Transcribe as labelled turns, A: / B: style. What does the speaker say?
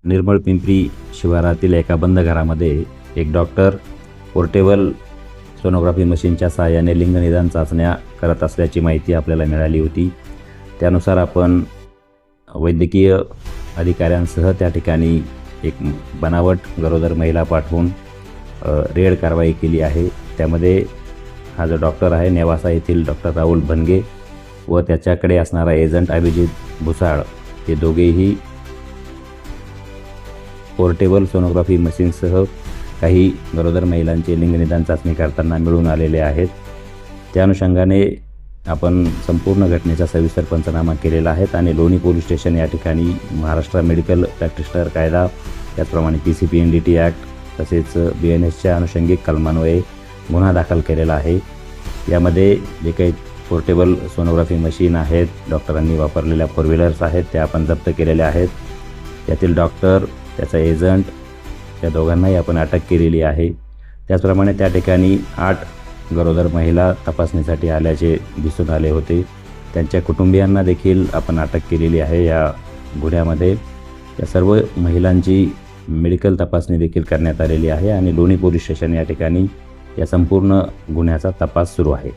A: निर्मळ पिंपरी शिवारातील एका बंद घरामध्ये एक डॉक्टर पोर्टेबल सोनोग्राफी मशीनच्या सहाय्याने लिंगनिदान चाचण्या करत असल्याची माहिती आपल्याला मिळाली होती। त्यानुसार आपण वैद्यकीय अधिकाऱ्यांसह त्या ठिकाणी एक बनावट गरोदर महिला पाठवून रेड कारवाई केली आहे। त्यामध्ये हा जो डॉक्टर आहे नेवासा येथील डॉक्टर राहुल भनगे व त्याच्याकडे असणारा एजंट अभिजित भुसाळ हे दोघेही पोर्टेबल सोनोग्राफी मशीनसह काही गरोदर महिलांचे लिंगनिदान चाचणी करताना मिळून आलेले आहेत। त्या अनुषंगाने आपण संपूर्ण घटनेचा सविस्तर पंचनामा केलेला आहे आणि लोणी पोलीस स्टेशन या ठिकाणी महाराष्ट्र मेडिकल प्रॅक्टिशनर कायदा त्याचप्रमाणे PCPNDT ॲक्ट तसेच BNSच्या अनुषंगिक कलमान्वये गुन्हा दाखल केलेला आहे। यामध्ये जे काही पोर्टेबल सोनोग्राफी मशीन आहेत, डॉक्टरांनी वापरलेल्या 4 व्हीलर्स आहेत त्या आपण जप्त केलेल्या आहेत। त्यातील डॉक्टर त्याचा एजंट त्या दोघांनाही आपण अटक केलेली आहे। त्याचप्रमाणे त्या ठिकाणी 8 गरोदर महिला तपासणीसाठी आल्याचे दिसून आले होते। त्यांच्या कुटुंबियांना देखील आपण अटक केलेली आहे या गुन्ह्यामध्ये। या सर्व महिलांची मेडिकल तपासणी देखील करण्यात आलेली आहे आणि लोणी पोलीस स्टेशन या ठिकाणी या संपूर्ण गुन्ह्याचा तपास सुरू आहे।